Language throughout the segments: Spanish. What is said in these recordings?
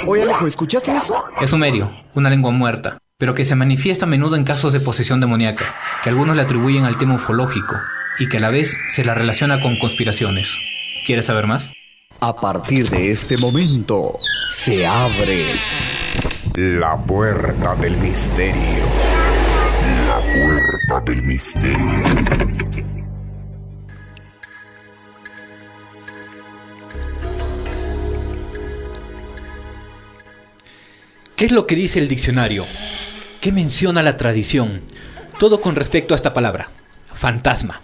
Oye, Alejo, ¿escuchaste eso? Es sumerio, una lengua muerta, pero que se manifiesta a menudo en casos de posesión demoníaca, que algunos le atribuyen al tema ufológico y que a la vez se la relaciona con conspiraciones. ¿Quieres saber más? A partir de este momento, se abre la puerta del misterio. La puerta del misterio. ¿Qué es lo que dice el diccionario? ¿Qué menciona la tradición? Todo con respecto a esta palabra, fantasma.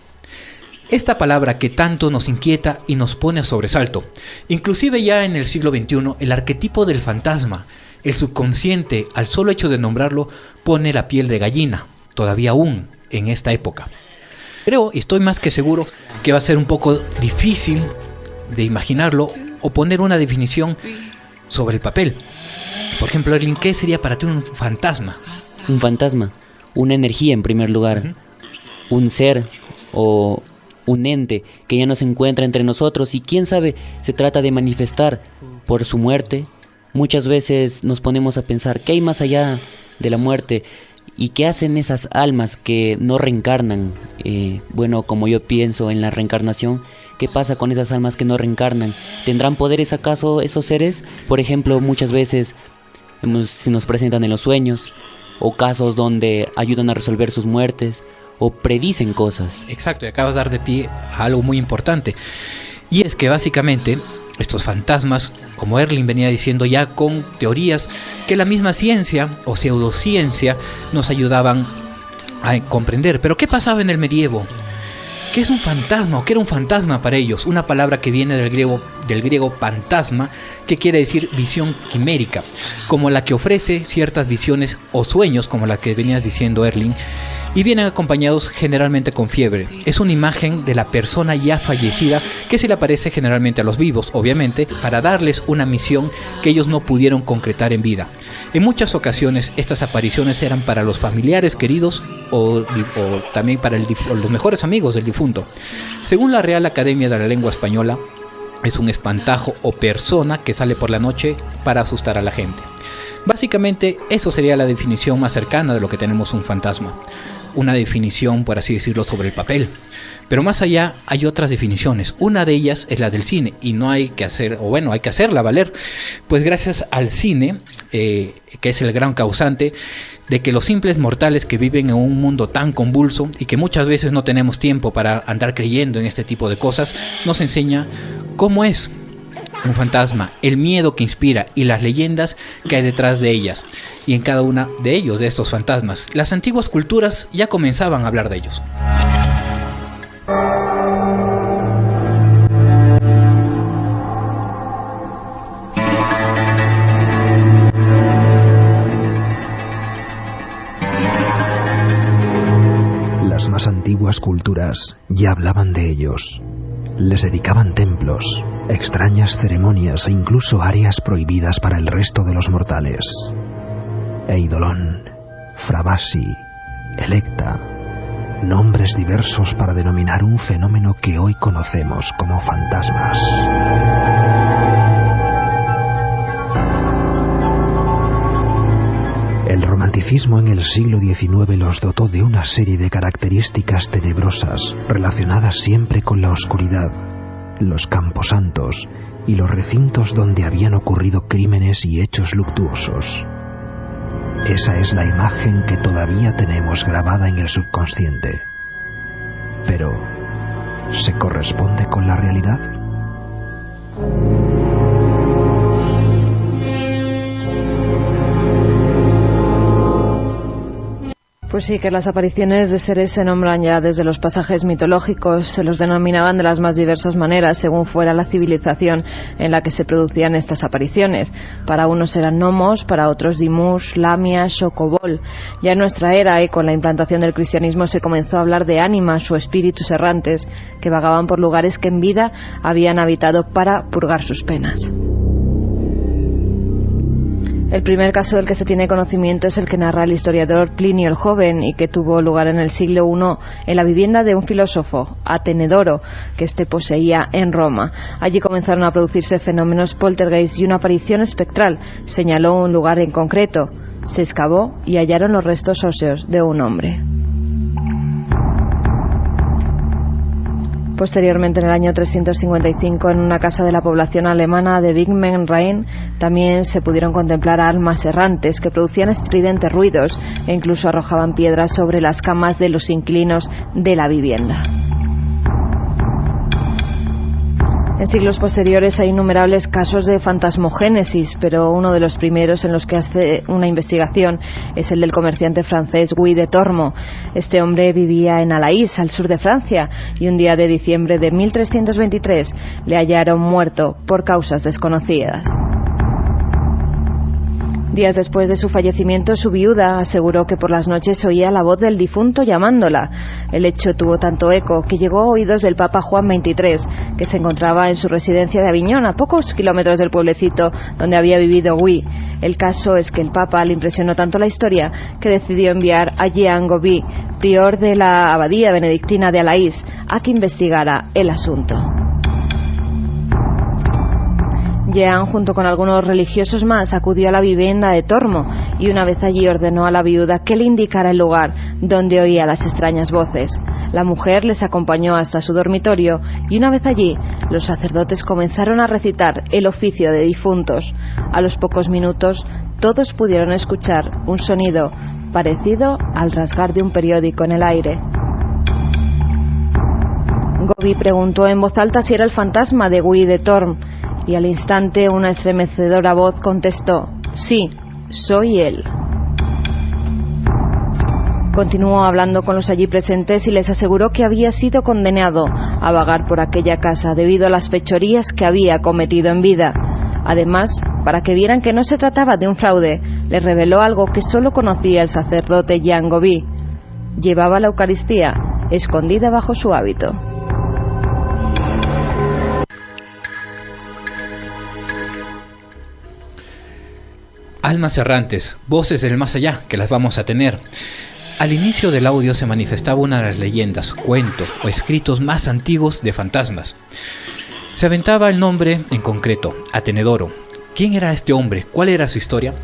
Esta palabra que tanto nos inquieta y nos pone a sobresalto. Inclusive ya en el siglo XXI, el arquetipo del fantasma, el subconsciente, al solo hecho de nombrarlo, pone la piel de gallina, todavía aún en esta época. Creo, y estoy más que seguro, que va a ser un poco difícil de imaginarlo o poner una definición sobre el papel. Por ejemplo, Erling, ¿qué sería para ti un fantasma? Un fantasma, una energía en primer lugar, un ser o un ente que ya no se encuentra entre nosotros y quién sabe, se trata de manifestar por su muerte. Muchas veces nos ponemos a pensar qué hay más allá de la muerte y qué hacen esas almas que no reencarnan. Bueno, como yo pienso en la reencarnación, ¿qué pasa con esas almas que no reencarnan? ¿Tendrán poderes acaso esos seres? Por ejemplo, muchas veces se nos presentan en los sueños o casos donde ayudan a resolver sus muertes o predicen cosas. Exacto, y acabas de dar de pie a algo muy importante. Y es que básicamente estos fantasmas, como Erling venía diciendo ya con teorías que la misma ciencia o pseudociencia nos ayudaban a comprender. Pero ¿qué pasaba en el medievo? ¿Qué es un fantasma o qué era un fantasma para ellos? Una palabra que viene del griego fantasma, que quiere decir visión quimérica, como la que ofrece ciertas visiones o sueños, como la que venías diciendo, Erling, y vienen acompañados generalmente con fiebre. Es una imagen de la persona ya fallecida que se le aparece generalmente a los vivos, obviamente, para darles una misión que ellos no pudieron concretar en vida. En muchas ocasiones estas apariciones eran para los familiares queridos o también para los mejores amigos del difunto. Según la Real Academia de la Lengua Española, es un espantajo o persona que sale por la noche para asustar a la gente. Básicamente, eso sería la definición más cercana de lo que tenemos un fantasma. Una definición, por así decirlo, sobre el papel. Pero más allá hay otras definiciones. Una de ellas es la del cine y no hay que hacer, o bueno, hay que hacerla valer. Pues gracias al cine, que es el gran causante de que los simples mortales que viven en un mundo tan convulso y que muchas veces no tenemos tiempo para andar creyendo en este tipo de cosas, nos enseña cómo es un fantasma, el miedo que inspira y las leyendas que hay detrás de ellas y en cada una de ellos, de estos fantasmas. Las antiguas culturas ya comenzaban a hablar de ellos. Las más antiguas culturas ya hablaban de ellos. Les dedicaban templos, extrañas ceremonias e incluso áreas prohibidas para el resto de los mortales. Eidolon, Frabasi, Electa, nombres diversos para denominar un fenómeno que hoy conocemos como fantasmas. El romanticismo en el siglo XIX los dotó de una serie de características tenebrosas relacionadas siempre con la oscuridad, los camposantos y los recintos donde habían ocurrido crímenes y hechos luctuosos. Esa es la imagen que todavía tenemos grabada en el subconsciente. Pero, ¿se corresponde con la realidad? Pues sí, que las apariciones de seres se nombran ya desde los pasajes mitológicos, se los denominaban de las más diversas maneras según fuera la civilización en la que se producían estas apariciones. Para unos eran gnomos, para otros dimus, lamias o kobol. Ya en nuestra era y con la implantación del cristianismo se comenzó a hablar de ánimas o espíritus errantes que vagaban por lugares que en vida habían habitado para purgar sus penas. El primer caso del que se tiene conocimiento es el que narra el historiador Plinio el Joven y que tuvo lugar en el siglo I en la vivienda de un filósofo, Atenedoro, que éste poseía en Roma. Allí comenzaron a producirse fenómenos poltergeist y una aparición espectral. Señaló un lugar en concreto. Se excavó y hallaron los restos óseos de un hombre. Posteriormente, en el año 355, en una casa de la población alemana de Wiggenrhein, también se pudieron contemplar almas errantes que producían estridentes ruidos e incluso arrojaban piedras sobre las camas de los inquilinos de la vivienda. En siglos posteriores hay innumerables casos de fantasmogénesis, pero uno de los primeros en los que hace una investigación es el del comerciante francés Guy de Tormo. Este hombre vivía en Alaís, al sur de Francia, y un día de diciembre de 1323 le hallaron muerto por causas desconocidas. Días después de su fallecimiento, su viuda aseguró que por las noches oía la voz del difunto llamándola. El hecho tuvo tanto eco que llegó a oídos del Papa Juan XXIII, que se encontraba en su residencia de Aviñón, a pocos kilómetros del pueblecito donde había vivido Guy. El caso es que el Papa le impresionó tanto la historia que decidió enviar a Jean Gobi, prior de la abadía benedictina de Alaís, a que investigara el asunto. Jean, junto con algunos religiosos más, acudió a la vivienda de Tormo y una vez allí ordenó a la viuda que le indicara el lugar donde oía las extrañas voces. La mujer les acompañó hasta su dormitorio y una vez allí, los sacerdotes comenzaron a recitar el oficio de difuntos. A los pocos minutos, todos pudieron escuchar un sonido parecido al rasgar de un periódico en el aire. Gobi preguntó en voz alta si era el fantasma de Guy de Torm, y al instante una estremecedora voz contestó: «Sí, soy él». Continuó hablando con los allí presentes y les aseguró que había sido condenado a vagar por aquella casa debido a las fechorías que había cometido en vida. Además, para que vieran que no se trataba de un fraude, les reveló algo que solo conocía el sacerdote Jean Gobi. Llevaba la Eucaristía escondida bajo su hábito. Almas errantes, voces del más allá, que las vamos a tener. Al inicio del audio se manifestaba una de las leyendas, cuentos o escritos más antiguos de fantasmas. Se aventaba el nombre en concreto, Atenedoro. ¿Quién era este hombre? ¿Cuál era su historia?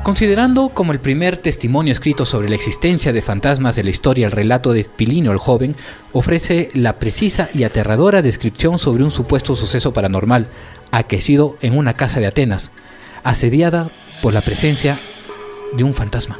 Considerando como el primer testimonio escrito sobre la existencia de fantasmas de la historia, el relato de Plinio el Joven ofrece la precisa y aterradora descripción sobre un supuesto suceso paranormal, aquecido en una casa de Atenas, asediada por la presencia de un fantasma.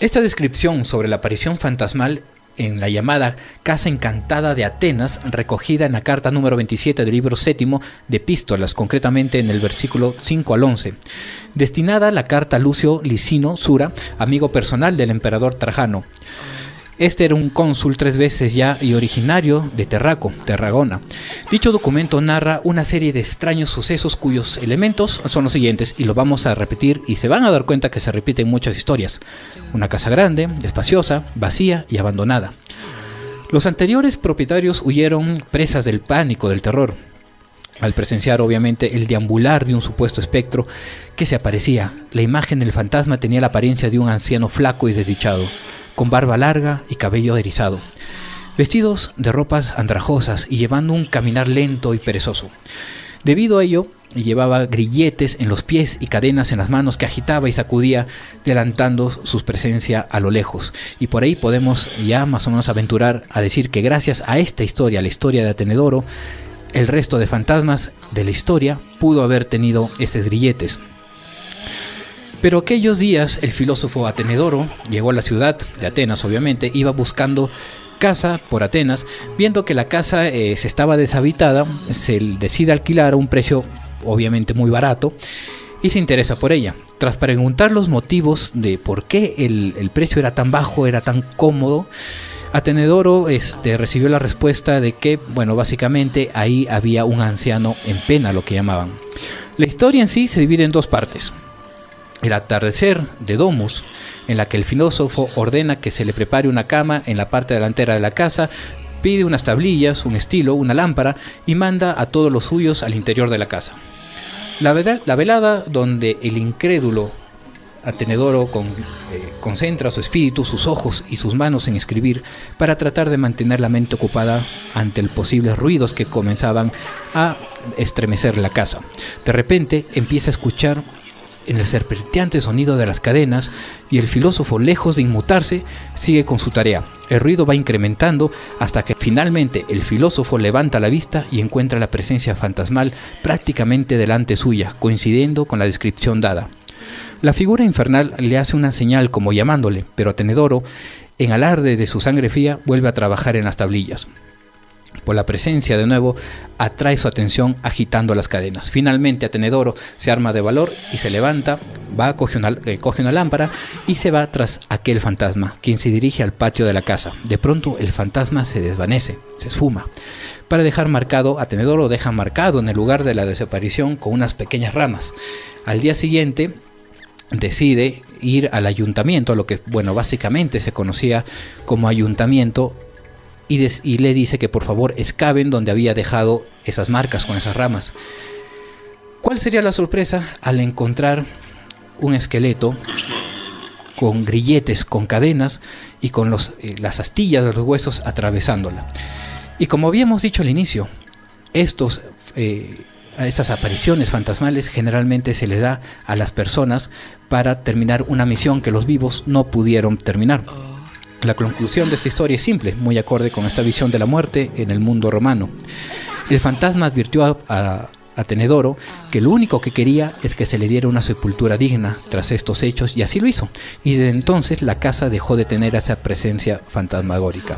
Esta descripción sobre la aparición fantasmal en la llamada Casa Encantada de Atenas, recogida en la carta número 27 del libro séptimo de Epístolas, concretamente en el versículo 5 al 11, destinada a la carta a Lucio Licino Sura, amigo personal del emperador Trajano. Este era un cónsul 3 veces ya y originario de Terraco, Tarragona. Dicho documento narra una serie de extraños sucesos cuyos elementos son los siguientes, y los vamos a repetir y se van a dar cuenta que se repiten muchas historias. Una casa grande, espaciosa, vacía y abandonada. Los anteriores propietarios huyeron presas del pánico, del terror, al presenciar obviamente el deambular de un supuesto espectro que se aparecía. La imagen del fantasma tenía la apariencia de un anciano flaco y desdichado, con barba larga y cabello erizado, vestidos de ropas andrajosas y llevando un caminar lento y perezoso. Debido a ello, llevaba grilletes en los pies y cadenas en las manos que agitaba y sacudía, adelantando su presencia a lo lejos. Y por ahí podemos ya más o menos aventurar a decir que gracias a esta historia, la historia de Atenedoro, el resto de fantasmas de la historia pudo haber tenido estos grilletes. Pero aquellos días el filósofo Atenedoro llegó a la ciudad de Atenas, obviamente, iba buscando casa por Atenas, viendo que la casa se estaba deshabitada, se decide alquilar a un precio obviamente muy barato y se interesa por ella. Tras preguntar los motivos de por qué el precio era tan bajo, era tan cómodo, Atenedoro recibió la respuesta de que, bueno, básicamente ahí había un anciano en pena, lo que llamaban. La historia en sí se divide en dos partes. El atardecer de Domus, en la que el filósofo ordena que se le prepare una cama en la parte delantera de la casa, pide unas tablillas, un estilo, una lámpara y manda a todos los suyos al interior de la casa. La velada donde el incrédulo Atenedoro concentra su espíritu, sus ojos y sus manos en escribir para tratar de mantener la mente ocupada ante los posibles ruidos que comenzaban a estremecer la casa. De repente empieza a escuchar en el serpenteante sonido de las cadenas y el filósofo, lejos de inmutarse, sigue con su tarea. El ruido va incrementando hasta que finalmente el filósofo levanta la vista y encuentra la presencia fantasmal prácticamente delante suya, coincidiendo con la descripción dada. La figura infernal le hace una señal como llamándole, pero Atenedoro, en alarde de su sangre fría, vuelve a trabajar en las tablillas. Por la presencia de nuevo atrae su atención agitando las cadenas. Finalmente Atenedoro se arma de valor y se levanta, coge una lámpara y se va tras aquel fantasma, quien se dirige al patio de la casa. De pronto el fantasma se desvanece, se esfuma. Para dejar marcado, Atenedoro deja marcado en el lugar de la desaparición con unas pequeñas ramas. Al día siguiente decide ir al ayuntamiento, lo que básicamente se conocía como ayuntamiento, y le dice que por favor excaven donde había dejado esas marcas con esas ramas. ¿Cuál sería la sorpresa al encontrar un esqueleto con grilletes, con cadenas y con las astillas de los huesos atravesándola? Y como habíamos dicho al inicio, a estas apariciones fantasmales generalmente se les da a las personas para terminar una misión que los vivos no pudieron terminar. La conclusión de esta historia es simple, muy acorde con esta visión de la muerte en el mundo romano. El fantasma advirtió a Atenedoro que lo único que quería es que se le diera una sepultura digna tras estos hechos, y así lo hizo. Y desde entonces la casa dejó de tener esa presencia fantasmagórica.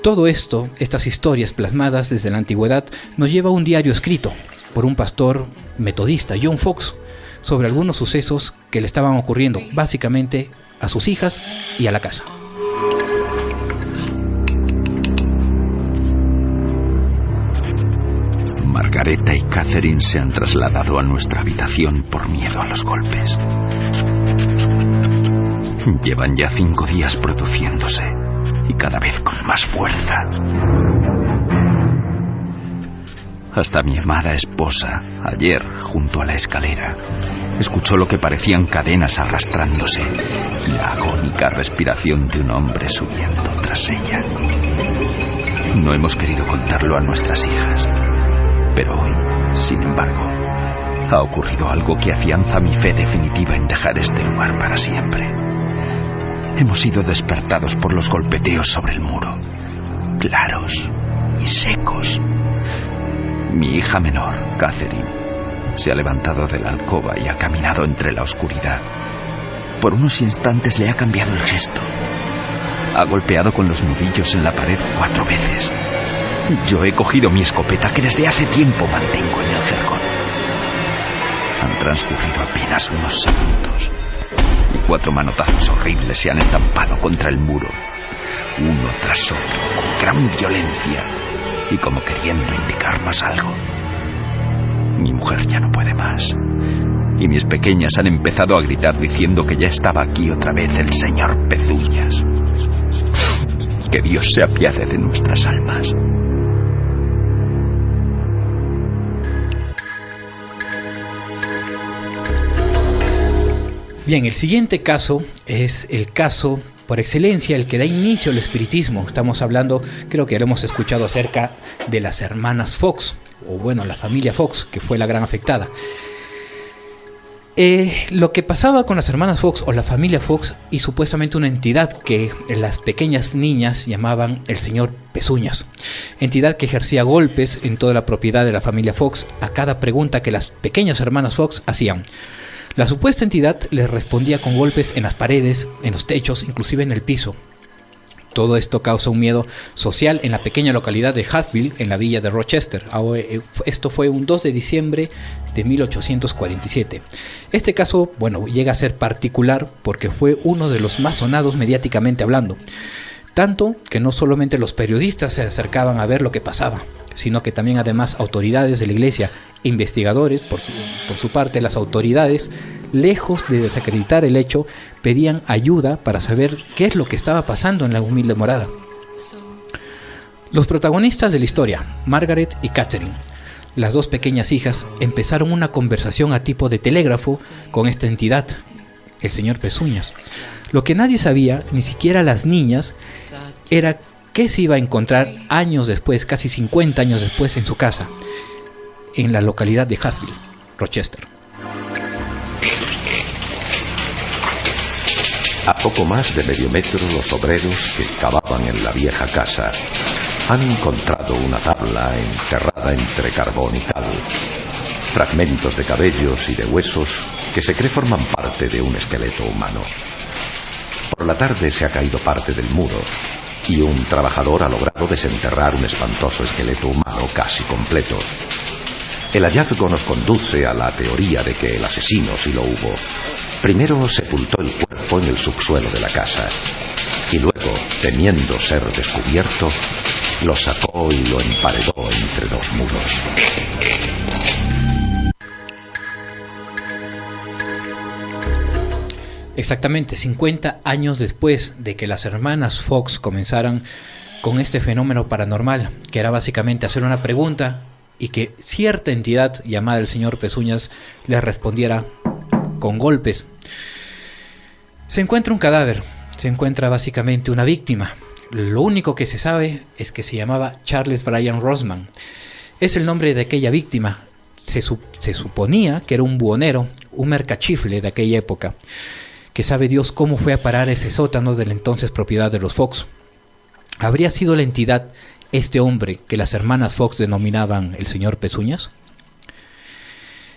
Todo esto, estas historias plasmadas desde la antigüedad, nos lleva a un diario escrito por un pastor metodista, John Foxe, sobre algunos sucesos que le estaban ocurriendo básicamente a sus hijas y a la casa. Margareta y Catherine se han trasladado a nuestra habitación por miedo a los golpes. Llevan ya 5 días produciéndose y cada vez con más fuerza. Hasta mi amada esposa, ayer, junto a la escalera, escuchó lo que parecían cadenas arrastrándose y la agónica respiración de un hombre subiendo tras ella. No hemos querido contarlo a nuestras hijas, pero hoy, sin embargo, ha ocurrido algo que afianza mi fe definitiva en dejar este lugar para siempre. Hemos sido despertados por los golpeteos sobre el muro, claros y secos. Mi hija menor, Catherine, se ha levantado de la alcoba y ha caminado entre la oscuridad. Por unos instantes le ha cambiado el gesto. Ha golpeado con los nudillos en la pared 4 veces. Yo he cogido mi escopeta, que desde hace tiempo mantengo en el jergón. Han transcurrido apenas unos segundos y 4 manotazos horribles se han estampado contra el muro, uno tras otro, con gran violencia y como queriendo indicarnos algo. Mi mujer ya no puede más y mis pequeñas han empezado a gritar diciendo que ya estaba aquí otra vez el señor Pezuñas. Que Dios se apiade de nuestras almas. Bien, el siguiente caso es el caso por excelencia, el que da inicio al espiritismo. Estamos hablando, creo que hemos escuchado acerca de las hermanas Fox, o la familia Fox, que fue la gran afectada. Lo que pasaba con las hermanas Fox o la familia Fox y supuestamente una entidad que las pequeñas niñas llamaban el señor Pezuñas, entidad que ejercía golpes en toda la propiedad de la familia Fox a cada pregunta que las pequeñas hermanas Fox hacían. La supuesta entidad les respondía con golpes en las paredes, en los techos, inclusive en el piso. Todo esto causa un miedo social en la pequeña localidad de Hatfield, en la villa de Rochester. Esto fue un 2 de diciembre de 1847. Este caso, llega a ser particular porque fue uno de los más sonados mediáticamente hablando. Tanto que no solamente los periodistas se acercaban a ver lo que pasaba, sino que también además autoridades de la iglesia, investigadores, por su parte las autoridades, lejos de desacreditar el hecho, pedían ayuda para saber qué es lo que estaba pasando en la humilde morada. Los protagonistas de la historia, Margaret y Catherine, las dos pequeñas hijas, empezaron una conversación a tipo de telégrafo con esta entidad, el señor Pezuñas. Lo que nadie sabía, ni siquiera las niñas, era qué se iba a encontrar años después, casi 50 años después, en su casa, en la localidad de Huxville, Rochester. A poco más de medio metro, los obreros que cavaban en la vieja casa han encontrado una tabla enterrada entre carbón y cal, fragmentos de cabellos y de huesos que se cree forman parte de un esqueleto humano. Por la tarde se ha caído parte del muro y un trabajador ha logrado desenterrar un espantoso esqueleto humano casi completo. El hallazgo nos conduce a la teoría de que el asesino, si lo hubo, primero sepultó el cuerpo en el subsuelo de la casa y luego, temiendo ser descubierto, lo sacó y lo emparedó entre dos muros. Exactamente, 50 años después de que las hermanas Fox comenzaran con este fenómeno paranormal, que era básicamente hacer una pregunta y que cierta entidad llamada el señor Pezuñas les respondiera con golpes. Se encuentra un cadáver, se encuentra básicamente una víctima. Lo único que se sabe es que se llamaba Charles Bryan Rosman. Es el nombre de aquella víctima. Se suponía que era un buhonero, un mercachifle de aquella época, que sabe Dios cómo fue a parar ese sótano de la entonces propiedad de los Fox. ¿Habría sido la entidad este hombre que las hermanas Fox denominaban el señor Pezuñas?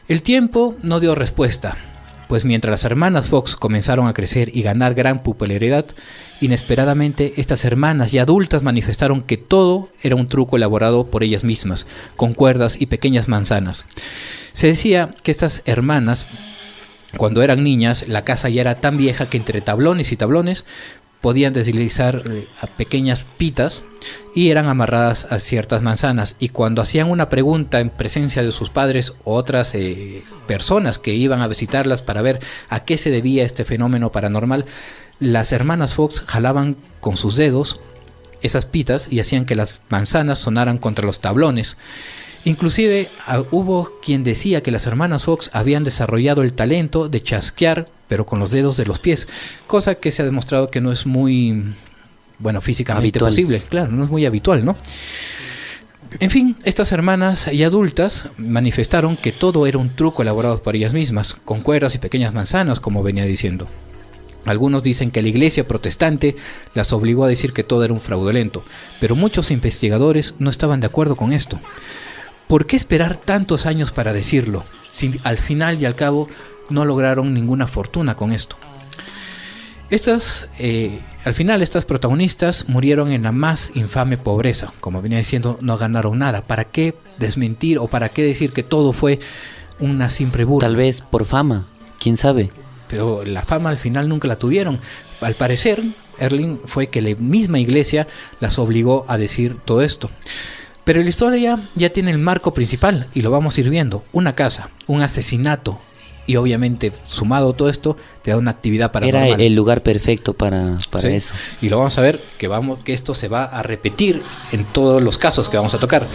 El tiempo no dio respuesta, pues mientras las hermanas Fox comenzaron a crecer y ganar gran popularidad, inesperadamente estas hermanas ya adultas manifestaron que todo era un truco elaborado por ellas mismas, con cuerdas y pequeñas manzanas. Se decía que estas hermanas, cuando eran niñas, la casa ya era tan vieja que entre tablones y tablones podían deslizar a pequeñas pitas y eran amarradas a ciertas manzanas, y cuando hacían una pregunta en presencia de sus padres o otras personas que iban a visitarlas para ver a qué se debía este fenómeno paranormal, las hermanas Fox jalaban con sus dedos esas pitas y hacían que las manzanas sonaran contra los tablones. Inclusive hubo quien decía que las hermanas Fox habían desarrollado el talento de chasquear, pero con los dedos de los pies, cosa que se ha demostrado que no es muy, físicamente habitual. Posible. Claro, no es muy habitual, ¿no? En fin, estas hermanas ya adultas manifestaron que todo era un truco elaborado por ellas mismas, con cuerdas y pequeñas manzanas, como venía diciendo. Algunos dicen que la iglesia protestante las obligó a decir que todo era un fraudulento, pero muchos investigadores no estaban de acuerdo con esto. ¿Por qué esperar tantos años para decirlo, si al final y al cabo no lograron ninguna fortuna con esto? Al final estas protagonistas murieron en la más infame pobreza. Como venía diciendo, no ganaron nada. ¿Para qué desmentir o para qué decir que todo fue una simple burla? Tal vez por fama, quién sabe. Pero la fama al final nunca la tuvieron. Al parecer, Erling, fue que la misma iglesia las obligó a decir todo esto. Pero la historia ya tiene el marco principal y lo vamos a ir viendo. Una casa, un asesinato y obviamente sumado todo esto te da una actividad paranormal. Era el lugar perfecto para ¿sí? Eso. Y lo vamos a ver que esto se va a repetir en todos los casos que vamos a tocar.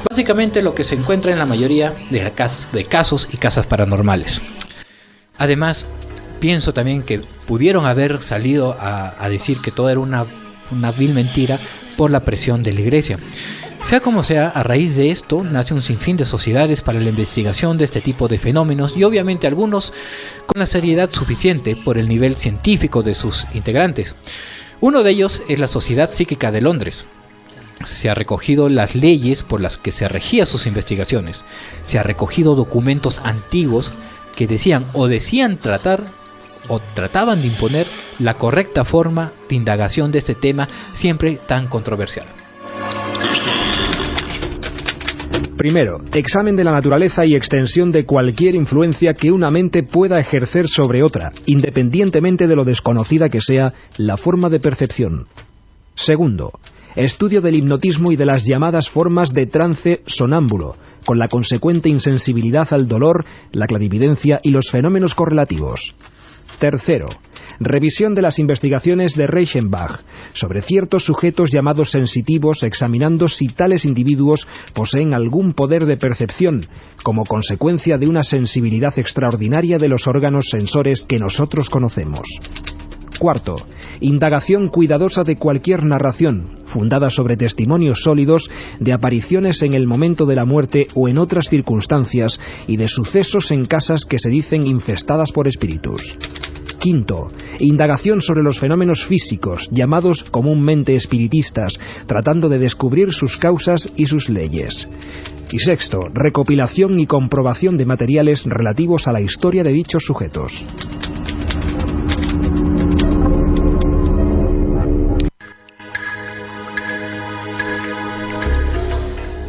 Básicamente lo que se encuentra en la mayoría de casos y casas paranormales. Además, pienso también que pudieron haber salido a decir que todo era una vil mentira por la presión de la iglesia. Sea como sea, a raíz de esto nace un sinfín de sociedades para la investigación de este tipo de fenómenos y obviamente algunos con la seriedad suficiente por el nivel científico de sus integrantes. Uno de ellos es la Sociedad Psíquica de Londres. Se ha recogido las leyes por las que se regían sus investigaciones. Se ha recogido documentos antiguos que decían tratar o trataban de imponer la correcta forma de indagación de este tema siempre tan controversial. Primero, examen de la naturaleza y extensión de cualquier influencia que una mente pueda ejercer sobre otra, independientemente de lo desconocida que sea la forma de percepción. Segundo, estudio del hipnotismo y de las llamadas formas de trance sonámbulo, con la consecuente insensibilidad al dolor, la clarividencia y los fenómenos correlativos. Tercero, revisión de las investigaciones de Reichenbach sobre ciertos sujetos llamados sensitivos, examinando si tales individuos poseen algún poder de percepción como consecuencia de una sensibilidad extraordinaria de los órganos sensores que nosotros conocemos. Cuarto, indagación cuidadosa de cualquier narración, fundada sobre testimonios sólidos de apariciones en el momento de la muerte o en otras circunstancias y de sucesos en casas que se dicen infestadas por espíritus. Quinto, indagación sobre los fenómenos físicos, llamados comúnmente espiritistas, tratando de descubrir sus causas y sus leyes. Y sexto, recopilación y comprobación de materiales relativos a la historia de dichos sujetos.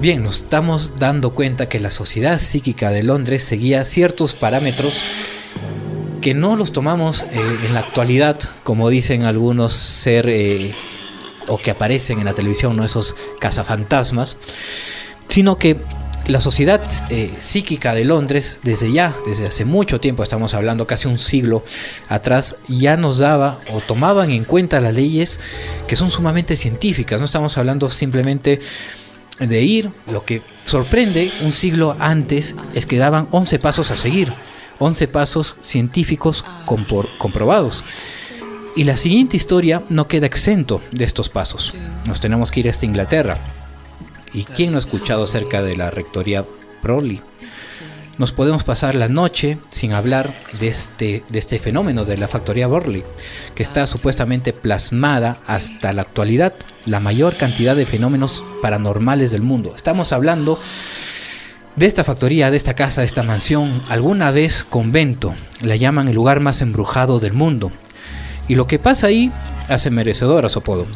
Bien, nos estamos dando cuenta que la Sociedad Psíquica de Londres seguía ciertos parámetros que no los tomamos en la actualidad, como dicen algunos ser o que aparecen en la televisión, ¿no? Esos cazafantasmas, sino que la Sociedad Psíquica de Londres, desde hace mucho tiempo, estamos hablando casi un siglo atrás, ya nos daba o tomaban en cuenta las leyes que son sumamente científicas. No estamos hablando simplemente de ir. Lo que sorprende un siglo antes es que daban 11 pasos a seguir, 11 pasos científicos comprobados. Y la siguiente historia no queda exento de estos pasos. Nos tenemos que ir hasta Inglaterra. ¿Y quién no ha escuchado acerca de la rectoría Bromley? Nos podemos pasar la noche sin hablar de este fenómeno de la factoría Bromley, que está supuestamente plasmada hasta la actualidad la mayor cantidad de fenómenos paranormales del mundo. Estamos hablando de esta factoría, de esta casa, de esta mansión, alguna vez convento, la llaman el lugar más embrujado del mundo. Y lo que pasa ahí hace merecedor a su apodo.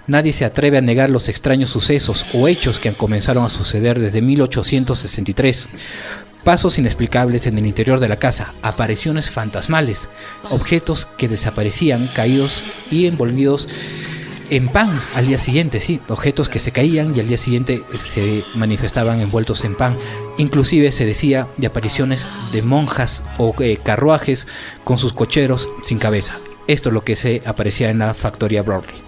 Nadie se atreve a negar los extraños sucesos o hechos que comenzaron a suceder desde 1863. Pasos inexplicables en el interior de la casa, apariciones fantasmales, objetos que desaparecían caídos y envolvidos en pan al día siguiente, sí, objetos que se caían y al día siguiente se manifestaban envueltos en pan. Inclusive se decía de apariciones de monjas o carruajes con sus cocheros sin cabeza. Esto es lo que se aparecía en la factoría Bromley.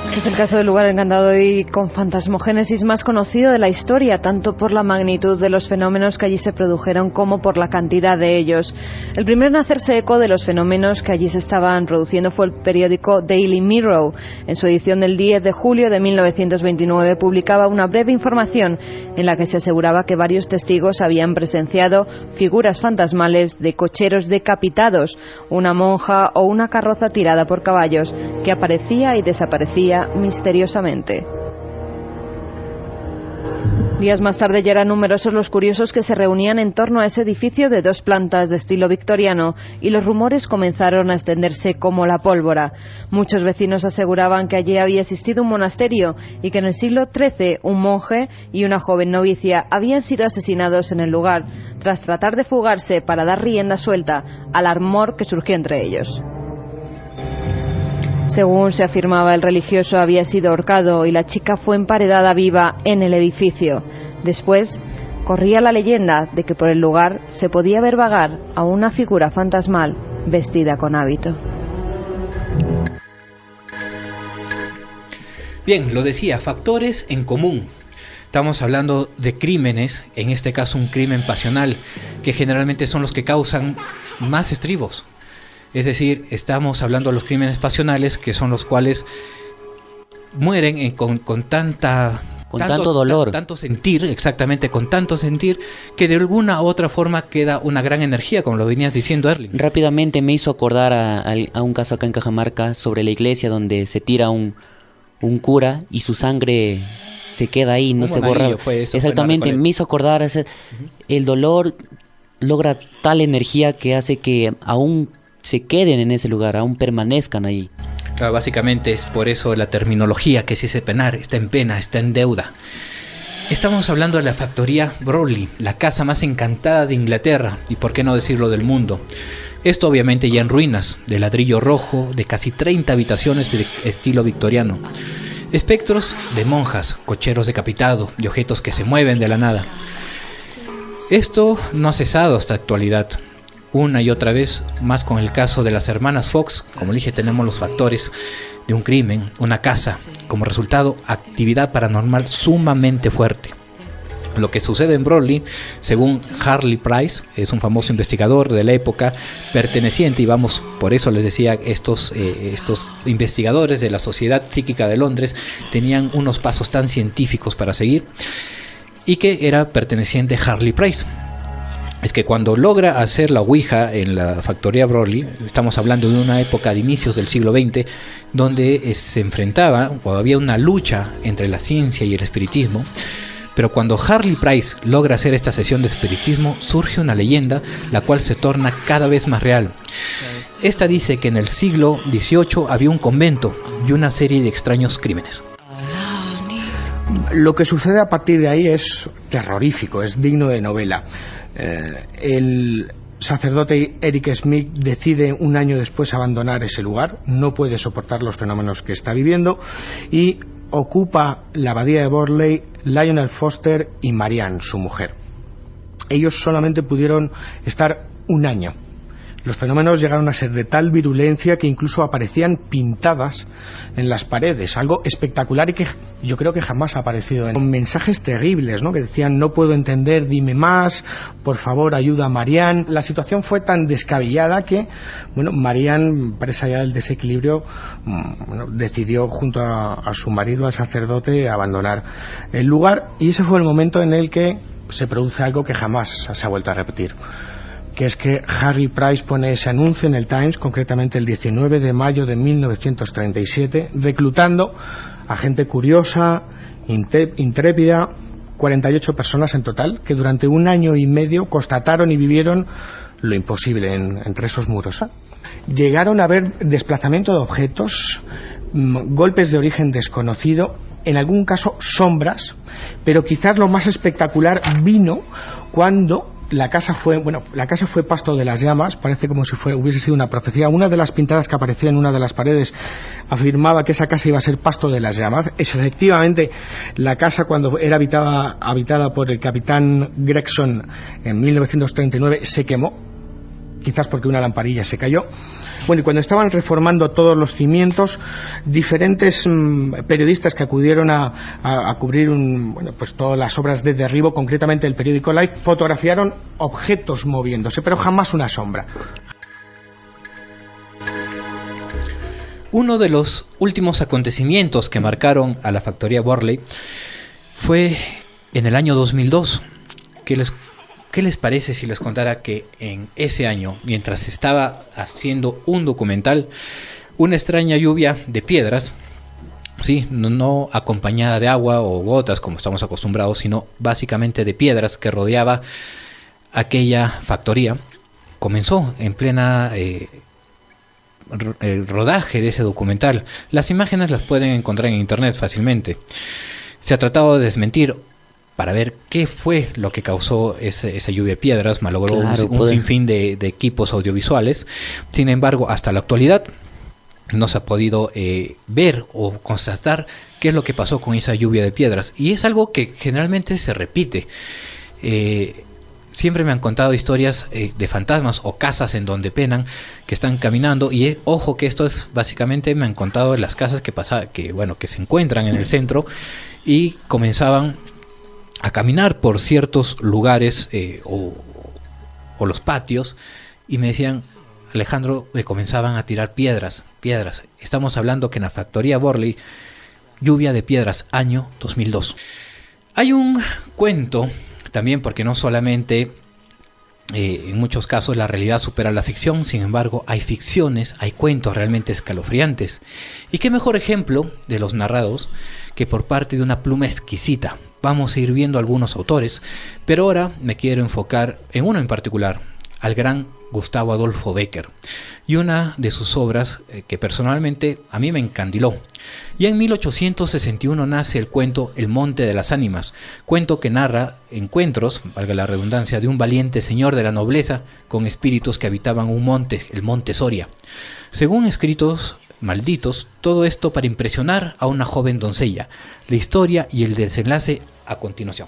Este es el caso del lugar encantado y con fantasmogénesis más conocido de la historia, tanto por la magnitud de los fenómenos que allí se produjeron como por la cantidad de ellos. El primero en hacerse eco de los fenómenos que allí se estaban produciendo fue el periódico Daily Mirror. En su edición del 10 de julio de 1929 publicaba una breve información en la que se aseguraba que varios testigos habían presenciado figuras fantasmales de cocheros decapitados, una monja o una carroza tirada por caballos que aparecía y desaparecía misteriosamente. Días más tarde ya eran numerosos los curiosos que se reunían en torno a ese edificio de 2 plantas de estilo victoriano y los rumores comenzaron a extenderse como la pólvora. Muchos vecinos aseguraban que allí había existido un monasterio y que en el siglo XIII un monje y una joven novicia habían sido asesinados en el lugar tras tratar de fugarse para dar rienda suelta al amor que surgió entre ellos. Según se afirmaba, el religioso había sido ahorcado y la chica fue emparedada viva en el edificio. Después, corría la leyenda de que por el lugar se podía ver vagar a una figura fantasmal vestida con hábito. Bien, lo decía, factores en común. Estamos hablando de crímenes, en este caso un crimen pasional, que generalmente son los que causan más estribos. Es decir, estamos hablando de los crímenes pasionales, que son los cuales mueren con tanto dolor, tanto sentir, exactamente, con tanto sentir, que de alguna u otra forma queda una gran energía, como lo venías diciendo, Erling. Rápidamente me hizo acordar a un caso acá en Cajamarca sobre la iglesia donde se tira un cura y su sangre se queda ahí, no se borra. Exactamente, me hizo acordar el dolor logra tal energía que hace que aún se queden en ese lugar, aún permanezcan ahí. Claro, básicamente es por eso la terminología que se dice penar, está en pena, está en deuda. Estamos hablando de la factoría Bromley, la casa más encantada de Inglaterra y por qué no decirlo del mundo. Esto obviamente ya en ruinas, de ladrillo rojo, de casi 30 habitaciones de estilo victoriano. Espectros de monjas, cocheros decapitados y objetos que se mueven de la nada. Esto no ha cesado hasta la actualidad. una y otra vez, más con el caso de las hermanas Fox. Como dije, tenemos los factores de un crimen, una casa, como resultado, actividad paranormal sumamente fuerte. Lo que sucede en Brolly, según Harley Price, es un famoso investigador de la época perteneciente, y vamos, por eso les decía, estos investigadores de la Sociedad Psíquica de Londres tenían unos pasos tan científicos para seguir, y que era perteneciente a Harley Price. Es que cuando logra hacer la Ouija en la factoría Brolly, estamos hablando de una época de inicios del siglo XX, donde se enfrentaba, o había una lucha entre la ciencia y el espiritismo. Pero cuando Harley Price logra hacer esta sesión de espiritismo, surge una leyenda, la cual se torna cada vez más real. Esta dice que en el siglo XVIII había un convento y una serie de extraños crímenes. Lo que sucede a partir de ahí es terrorífico, es digno de novela. El sacerdote Eric Smith decide un año después abandonar ese lugar, no puede soportar los fenómenos que está viviendo, y ocupa la abadía de Borley Lionel Foster y Marianne, su mujer. Ellos solamente pudieron estar un año. Los fenómenos llegaron a ser de tal virulencia que incluso aparecían pintadas en las paredes, algo espectacular y que yo creo que jamás ha aparecido, con mensajes terribles, ¿no? Que decían: no puedo entender, dime más, por favor ayuda a Marianne. La situación fue tan descabellada que, bueno, Marianne, presa ya del desequilibrio, decidió junto a su marido, al sacerdote, abandonar el lugar, y ese fue el momento en el que se produce algo que jamás se ha vuelto a repetir, que es que Harry Price pone ese anuncio en el Times, concretamente el 19 de mayo de 1937, reclutando a gente curiosa, intrépida, 48 personas en total, que durante un año y medio constataron y vivieron lo imposible entre esos muros. Llegaron a ver desplazamiento de objetos, golpes de origen desconocido, en algún caso sombras, pero quizás lo más espectacular vino cuando la casa fue pasto de las llamas. Parece como si hubiese sido una profecía. Una de las pintadas que aparecía en una de las paredes afirmaba que esa casa iba a ser pasto de las llamas. Efectivamente, la casa, cuando era habitada por el capitán Gregson en 1939, se quemó, quizás porque una lamparilla se cayó. Bueno, y cuando estaban reformando todos los cimientos, diferentes periodistas que acudieron a cubrir pues todas las obras de derribo, concretamente el periódico Life, fotografiaron objetos moviéndose, pero jamás una sombra. Uno de los últimos acontecimientos que marcaron a la factoría Borley fue en el año 2002. ¿Qué les parece si les contara que en ese año, mientras estaba haciendo un documental, una extraña lluvia de piedras, sí, no acompañada de agua o gotas como estamos acostumbrados, sino básicamente de piedras que rodeaba aquella factoría, comenzó en plena el rodaje de ese documental? Las imágenes las pueden encontrar en internet fácilmente. Se ha tratado de desmentir para ver qué fue lo que causó esa lluvia de piedras. Malogró un sinfín de equipos audiovisuales. Sin embargo, hasta la actualidad no se ha podido ver o constatar qué es lo que pasó con esa lluvia de piedras. Y es algo que generalmente se repite. Siempre me han contado historias de fantasmas o casas en donde penan, que están caminando. Y ojo que esto es básicamente, me han contado de las casas que se encuentran en el centro y comenzaban a caminar por ciertos lugares o los patios, y me decían: Alejandro, le comenzaban a tirar piedras. Estamos hablando que en la factoría Borley, lluvia de piedras, año 2002. Hay un cuento también, porque no solamente en muchos casos la realidad supera la ficción. Sin embargo, hay ficciones, hay cuentos realmente escalofriantes. Y qué mejor ejemplo de los narrados que por parte de una pluma exquisita. Vamos a ir viendo algunos autores, pero ahora me quiero enfocar en uno en particular, al gran Gustavo Adolfo Bécquer, y una de sus obras que personalmente a mí me encandiló. Y en 1861 nace el cuento El Monte de las Ánimas, cuento que narra encuentros, valga la redundancia, de un valiente señor de la nobleza con espíritus que habitaban un monte, el Monte Soria. Según escritos malditos, todo esto para impresionar a una joven doncella. La historia y el desenlace a continuación.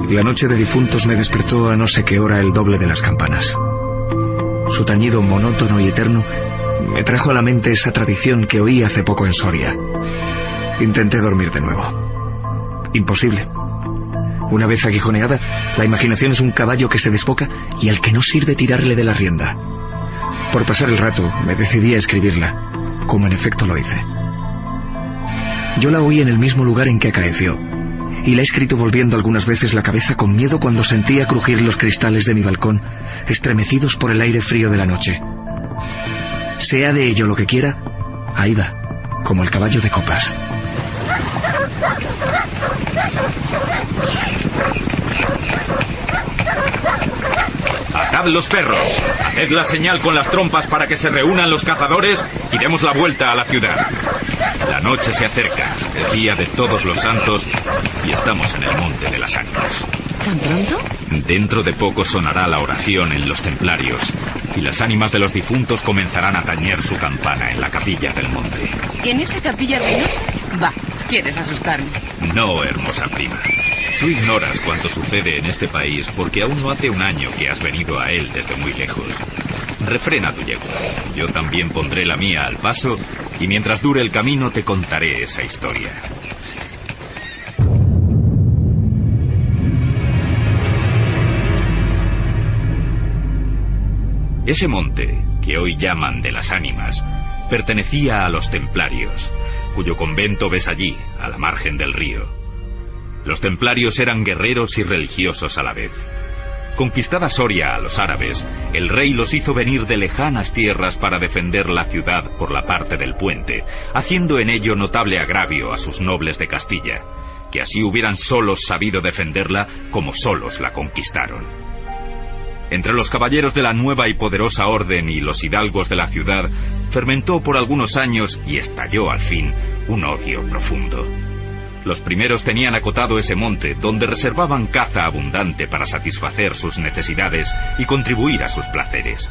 La noche de difuntos me despertó a no sé qué hora el doble de las campanas. Su tañido monótono y eterno me trajo a la mente esa tradición que oí hace poco en Soria. Intenté dormir de nuevo. Imposible. Una vez aguijoneada, la imaginación es un caballo que se desboca y al que no sirve tirarle de la rienda. Por pasar el rato, me decidí a escribirla, como en efecto lo hice. Yo la oí en el mismo lugar en que acaeció, y la he escrito volviendo algunas veces la cabeza con miedo cuando sentía crujir los cristales de mi balcón, estremecidos por el aire frío de la noche. Sea de ello lo que quiera, ahí va, como el caballo de copas. Atad los perros, haced la señal con las trompas para que se reúnan los cazadores y demos la vuelta a la ciudad. La noche se acerca, es día de Todos los Santos y estamos en el Monte de las Ánimas. ¿Tan pronto? Dentro de poco sonará la oración en los templarios y las ánimas de los difuntos comenzarán a tañer su campana en la capilla del monte. ¿En esa capilla reinos? Va, ¿quieres asustarme? No, hermosa prima. Tú ignoras cuánto sucede en este país porque aún no hace un año que has venido a él desde muy lejos. Refrena tu yegua. Yo también pondré la mía al paso y mientras dure el camino te contaré esa historia. Ese monte, que hoy llaman de las Ánimas, pertenecía a los templarios, cuyo convento ves allí, a la margen del río. Los templarios eran guerreros y religiosos a la vez. Conquistada Soria a los árabes, el rey los hizo venir de lejanas tierras para defender la ciudad por la parte del puente, haciendo en ello notable agravio a sus nobles de Castilla, que así hubieran solos sabido defenderla como solos la conquistaron. Entre los caballeros de la nueva y poderosa orden y los hidalgos de la ciudad, fermentó por algunos años y estalló al fin un odio profundo. Los primeros tenían acotado ese monte, donde reservaban caza abundante para satisfacer sus necesidades y contribuir a sus placeres.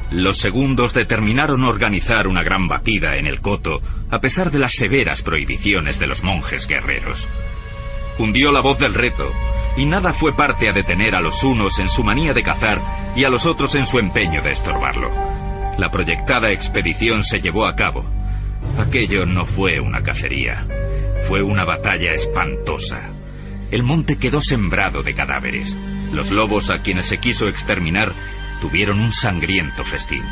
Los segundos determinaron organizar una gran batida en el coto, a pesar de las severas prohibiciones de los monjes guerreros. Hundió la voz del reto, y nada fue parte a detener a los unos en su manía de cazar y a los otros en su empeño de estorbarlo. La proyectada expedición se llevó a cabo. Aquello no fue una cacería, fue una batalla espantosa. El monte quedó sembrado de cadáveres. Los lobos a quienes se quiso exterminar tuvieron un sangriento festín.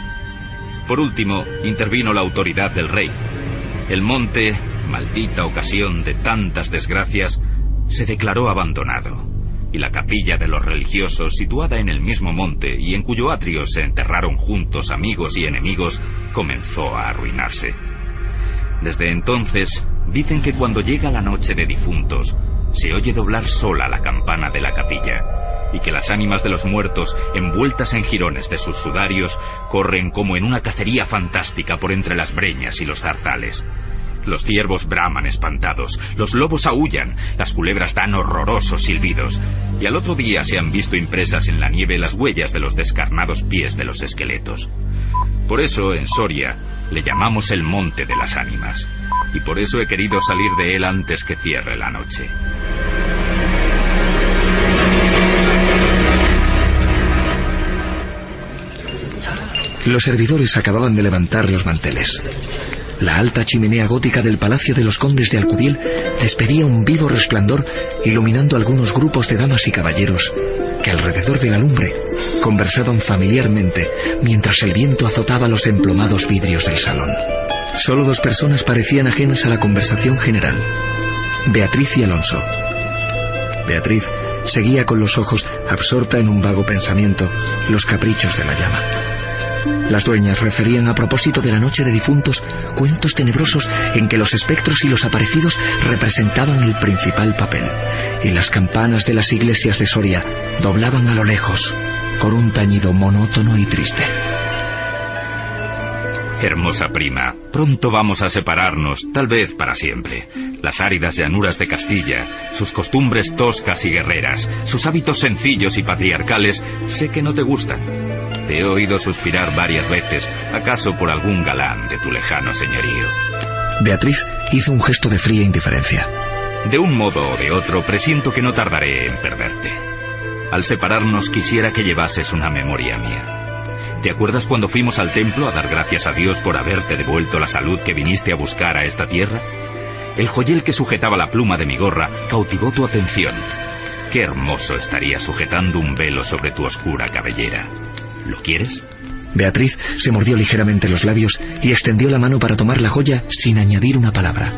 Por último, intervino la autoridad del rey. El monte, maldita ocasión de tantas desgracias, se declaró abandonado, y la capilla de los religiosos, situada en el mismo monte y en cuyo atrio se enterraron juntos amigos y enemigos, comenzó a arruinarse. Desde entonces, dicen que cuando llega la noche de difuntos, se oye doblar sola la campana de la capilla, y que las ánimas de los muertos, envueltas en jirones de sus sudarios, corren como en una cacería fantástica por entre las breñas y los zarzales. Los ciervos braman espantados, los lobos aúllan, las culebras dan horrorosos silbidos, y al otro día se han visto impresas en la nieve las huellas de los descarnados pies de los esqueletos. Por eso, en Soria, le llamamos el Monte de las Ánimas, y por eso he querido salir de él antes que cierre la noche. Los servidores acababan de levantar los manteles. La alta chimenea gótica del Palacio de los Condes de Alcudiel despedía un vivo resplandor, iluminando algunos grupos de damas y caballeros que alrededor de la lumbre conversaban familiarmente mientras el viento azotaba los emplomados vidrios del salón. Solo dos personas parecían ajenas a la conversación general: Beatriz y Alonso. Beatriz seguía con los ojos, absorta en un vago pensamiento, los caprichos de la llama. Las dueñas referían a propósito de la noche de difuntos cuentos tenebrosos en que los espectros y los aparecidos representaban el principal papel, y las campanas de las iglesias de Soria doblaban a lo lejos con un tañido monótono y triste. Hermosa prima, pronto vamos a separarnos, tal vez para siempre. Las áridas llanuras de Castilla, sus costumbres toscas y guerreras, sus hábitos sencillos y patriarcales, sé que no te gustan. Te he oído suspirar varias veces, acaso por algún galán de tu lejano señorío. Beatriz hizo un gesto de fría indiferencia. De un modo o de otro, presiento que no tardaré en perderte. Al separarnos, quisiera que llevases una memoria mía. ¿Te acuerdas cuando fuimos al templo a dar gracias a Dios por haberte devuelto la salud que viniste a buscar a esta tierra? El joyel que sujetaba la pluma de mi gorra cautivó tu atención. Qué hermoso estaría sujetando un velo sobre tu oscura cabellera. ¿Lo quieres? Beatriz se mordió ligeramente los labios y extendió la mano para tomar la joya sin añadir una palabra.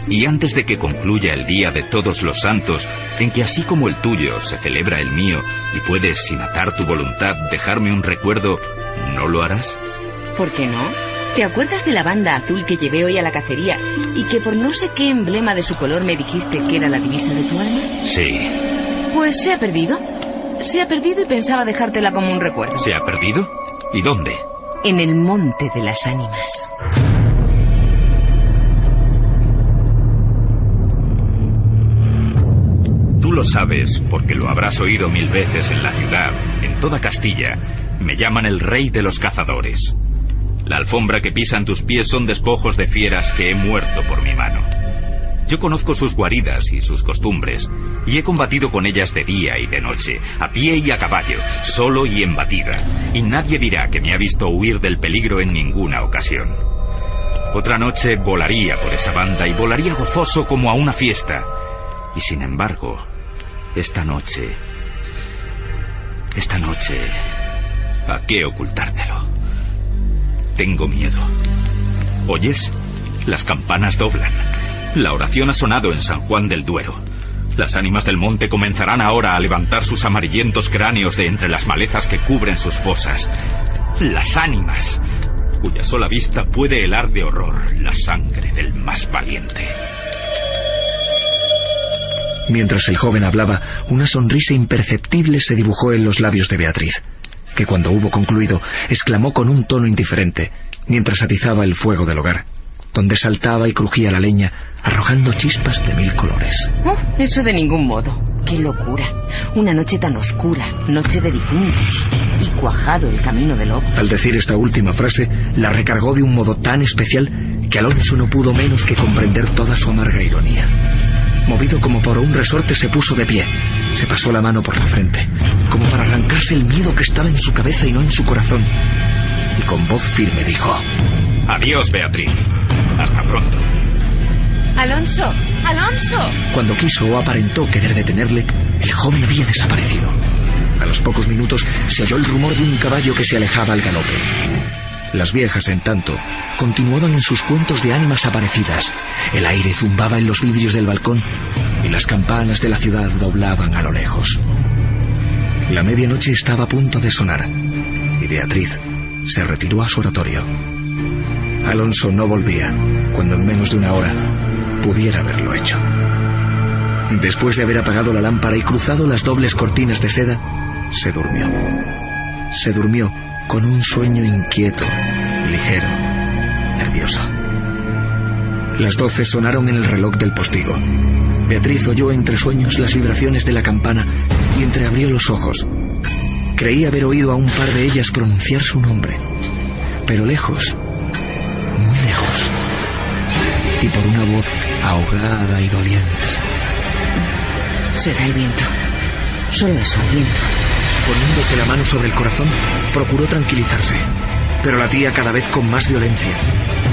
Y antes de que concluya el Día de Todos los Santos, en que así como el tuyo se celebra el mío y puedes, sin atar tu voluntad, dejarme un recuerdo, ¿no lo harás? ¿Por qué no? ¿Te acuerdas de la banda azul que llevé hoy a la cacería y que por no sé qué emblema de su color me dijiste que era la divisa de tu alma? Sí. Pues se ha perdido. Se ha perdido y pensaba dejártela como un recuerdo. ¿Se ha perdido? ¿Y dónde? En el Monte de las Ánimas. Tú lo sabes, porque lo habrás oído 1000 veces en la ciudad, en toda Castilla. Me llaman el rey de los cazadores. La alfombra que pisan tus pies son despojos de fieras que he muerto por mi mano. Yo conozco sus guaridas y sus costumbres, y he combatido con ellas de día y de noche, a pie y a caballo, solo y en batida, y nadie dirá que me ha visto huir del peligro en ninguna ocasión. Otra noche volaría por esa banda y volaría gozoso como a una fiesta. Y sin embargo, esta noche, ¿a qué ocultártelo? Tengo miedo. ¿Oyes? Las campanas doblan. La oración ha sonado en San Juan del Duero. Las ánimas del monte comenzarán ahora a levantar sus amarillentos cráneos de entre las malezas que cubren sus fosas. Las ánimas, cuya sola vista puede helar de horror la sangre del más valiente. Mientras el joven hablaba, una sonrisa imperceptible se dibujó en los labios de Beatriz, que cuando hubo concluido, exclamó con un tono indiferente, mientras atizaba el fuego del hogar, donde saltaba y crujía la leña, arrojando chispas de 1000 colores. Oh, eso de ningún modo. ¡Qué locura! Una noche tan oscura, noche de difuntos, y cuajado el camino del lobo. Al decir esta última frase, la recargó de un modo tan especial que Alonso no pudo menos que comprender toda su amarga ironía. Movido como por un resorte, se puso de pie. Se pasó la mano por la frente, como para arrancarse el miedo que estaba en su cabeza y no en su corazón. Y con voz firme dijo: Adiós, Beatriz. Hasta pronto. ¡Alonso! ¡Alonso! Cuando quiso o aparentó querer detenerle, el joven había desaparecido. A los pocos minutos se oyó el rumor de un caballo que se alejaba al galope. Las viejas, en tanto, continuaban en sus cuentos de ánimas aparecidas. El aire zumbaba en los vidrios del balcón y las campanas de la ciudad doblaban a lo lejos. La medianoche estaba a punto de sonar y Beatriz se retiró a su oratorio. Alonso no volvía cuando en menos de una hora pudiera haberlo hecho. Después de haber apagado la lámpara y cruzado las dobles cortinas de seda, se durmió. Se durmió con un sueño inquieto, ligero, nervioso. Las 12 sonaron en el reloj del postigo. Beatriz oyó entre sueños las vibraciones de la campana y entreabrió los ojos. Creía haber oído a un par de ellas pronunciar su nombre, pero lejos, muy lejos, y por una voz ahogada y doliente. Será el viento. Solo eso, el viento. Poniéndose la mano sobre el corazón, procuró tranquilizarse, pero latía cada vez con más violencia.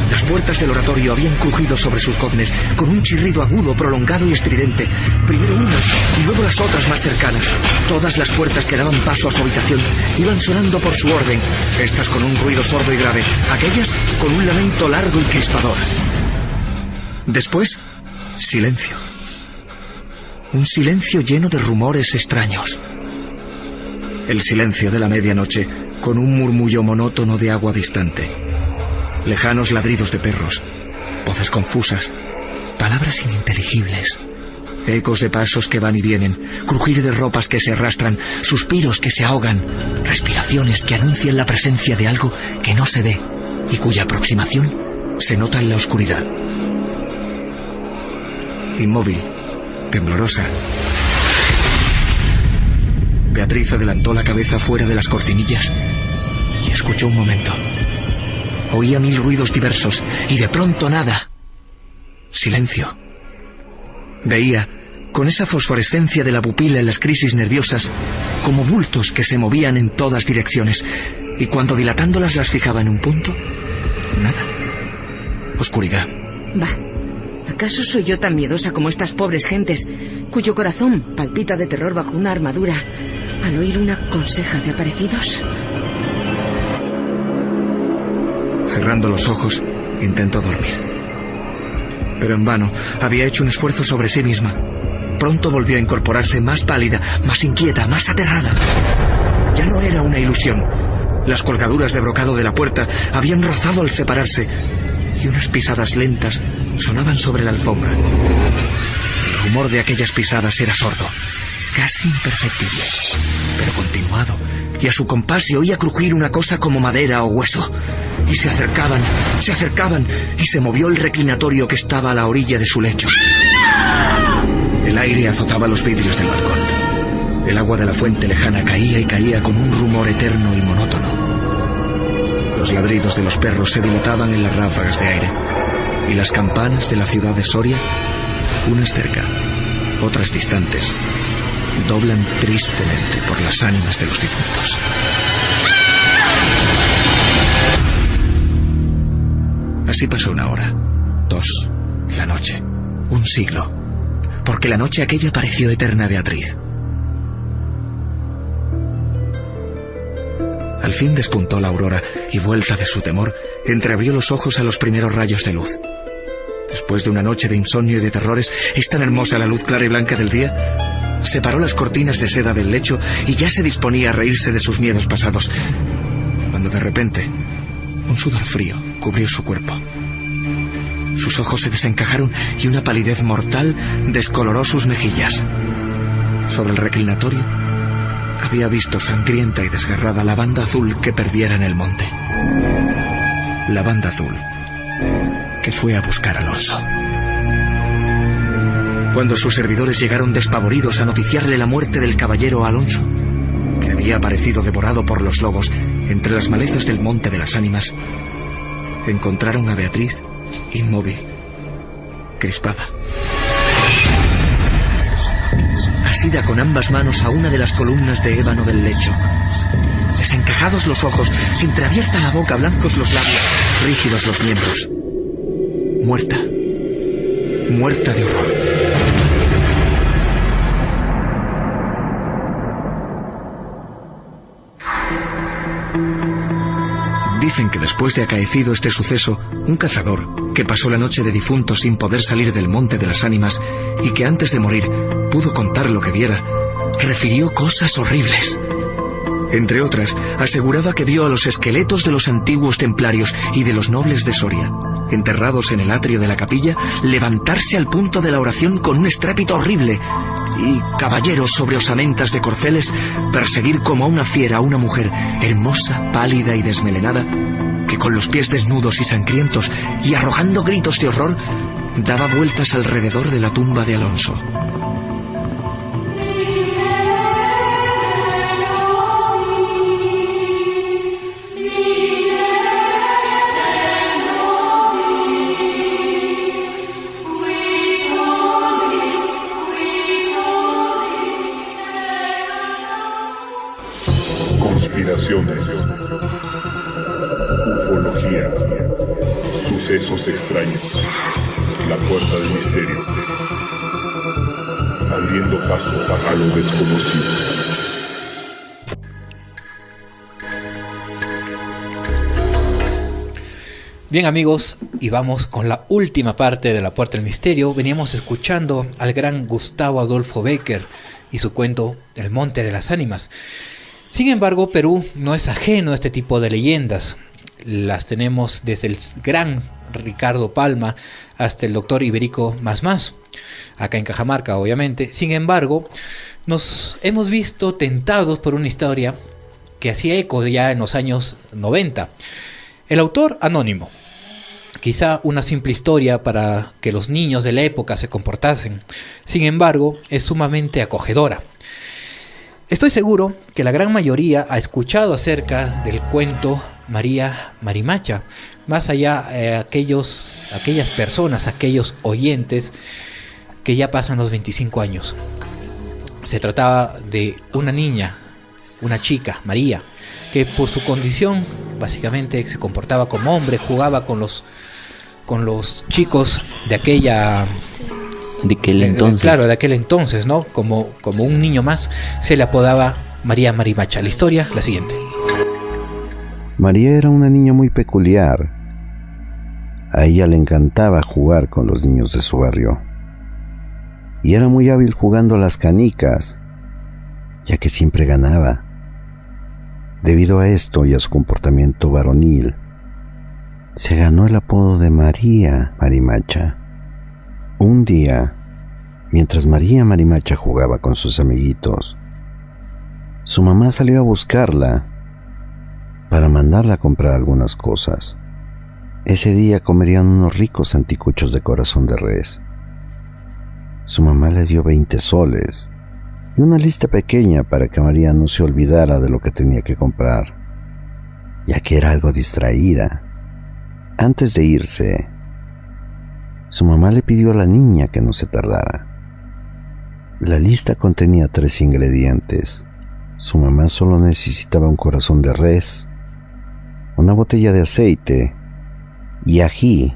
Las puertas del oratorio habían crujido sobre sus goznes con un chirrido agudo, prolongado y estridente. Primero unas y luego las otras más cercanas. Todas las puertas que daban paso a su habitación iban sonando por su orden, estas con un ruido sordo y grave, aquellas con un lamento largo y crispador. Después, silencio. Un silencio lleno de rumores extraños. El silencio de la medianoche, con un murmullo monótono de agua distante. Lejanos ladridos de perros, voces confusas, palabras ininteligibles, ecos de pasos que van y vienen, crujir de ropas que se arrastran, suspiros que se ahogan, respiraciones que anuncian la presencia de algo que no se ve y cuya aproximación se nota en la oscuridad. Inmóvil, temblorosa, Beatriz adelantó la cabeza fuera de las cortinillas y escuchó un momento. Oía 1000 ruidos diversos y de pronto nada. Silencio. Veía, con esa fosforescencia de la pupila en las crisis nerviosas, como bultos que se movían en todas direcciones, y cuando dilatándolas las fijaba en un punto, nada. Oscuridad. Bah, ¿acaso soy yo tan miedosa como estas pobres gentes, cuyo corazón palpita de terror bajo una armadura al oír una conseja de aparecidos? Cerrando los ojos, intentó dormir. Pero en vano, había hecho un esfuerzo sobre sí misma. Pronto volvió a incorporarse más pálida, más inquieta, más aterrada. Ya no era una ilusión. Las colgaduras de brocado de la puerta habían rozado al separarse, y unas pisadas lentas sonaban sobre la alfombra. El rumor de aquellas pisadas era sordo, casi imperceptible, pero continuado, y a su compás se oía crujir una cosa como madera o hueso. Y se acercaban, y se movió el reclinatorio que estaba a la orilla de su lecho. El aire azotaba los vidrios del balcón. El agua de la fuente lejana caía y caía con un rumor eterno y monótono. Los ladridos de los perros se dilataban en las ráfagas de aire, y las campanas de la ciudad de Soria, unas cerca, otras distantes, doblan tristemente por las ánimas de los difuntos. Así pasó una hora, 2, la noche, un siglo, porque la noche aquella pareció eterna a Beatriz. Al fin despuntó la aurora y, vuelta de su temor, entreabrió los ojos a los primeros rayos de luz. Después de una noche de insomnio y de terrores, es tan hermosa la luz clara y blanca del día. Separó las cortinas de seda del lecho y ya se disponía a reírse de sus miedos pasados, cuando de repente un sudor frío cubrió su cuerpo. Sus ojos se desencajaron y una palidez mortal descoloró sus mejillas. Sobre el reclinatorio había visto sangrienta y desgarrada la banda azul que perdiera en el monte. La banda azul que fue a buscar a Alonso. Cuando sus servidores llegaron despavoridos a noticiarle la muerte del caballero Alonso, que había aparecido devorado por los lobos entre las malezas del Monte de las Ánimas, encontraron a Beatriz inmóvil, crispada, asida con ambas manos a una de las columnas de ébano del lecho, desencajados los ojos, entreabierta la boca, blancos los labios, rígidos los miembros, muerta de horror. Dicen que después de acaecido este suceso, un cazador, que pasó la noche de difunto sin poder salir del Monte de las Ánimas y que antes de morir pudo contar lo que viera, refirió cosas horribles. Entre otras, aseguraba que vio a los esqueletos de los antiguos templarios y de los nobles de Soria, enterrados en el atrio de la capilla, levantarse al punto de la oración con un estrépito horrible, y caballeros sobre osamentas de corceles perseguir como a una fiera a una mujer hermosa, pálida y desmelenada, que con los pies desnudos y sangrientos y arrojando gritos de horror daba vueltas alrededor de la tumba de Alonso. Ufología, sucesos extraños, la puerta del misterio, abriendo paso a lo desconocido. Bien amigos, y vamos con la última parte de La Puerta del Misterio. Veníamos escuchando al gran Gustavo Adolfo Bécquer y su cuento El Monte de las Ánimas. Sin embargo, Perú no es ajeno a este tipo de leyendas. Las tenemos desde el gran Ricardo Palma hasta el doctor Iberico Masmás, acá en Cajamarca obviamente. Sin embargo, nos hemos visto tentados por una historia que hacía eco ya en los años 90. El autor anónimo. Quizá una simple historia para que los niños de la época se comportasen. Sin embargo, es sumamente acogedora. Estoy seguro que la gran mayoría ha escuchado acerca del cuento María Marimacha. Más allá, aquellas personas, aquellos oyentes que ya pasan los 25 años. Se trataba de una niña, una chica, María, que por su condición básicamente se comportaba como hombre, jugaba con los chicos de aquella... De aquel entonces. Claro, de aquel entonces, ¿no? Como un niño más, se le apodaba María Marimacha. La historia, la siguiente. María era una niña muy peculiar. A ella le encantaba jugar con los niños de su barrio. Y era muy hábil jugando a las canicas, ya que siempre ganaba. Debido a esto y a su comportamiento varonil, se ganó el apodo de María Marimacha. Un día, mientras María Marimacha jugaba con sus amiguitos, su mamá salió a buscarla para mandarla a comprar algunas cosas. Ese día comerían unos ricos anticuchos de corazón de res. Su mamá le dio 20 soles y una lista pequeña para que María no se olvidara de lo que tenía que comprar, ya que era algo distraída. Antes de irse, su mamá le pidió a la niña que no se tardara. La lista contenía 3 ingredientes. Su mamá solo necesitaba un corazón de res, una botella de aceite y ají,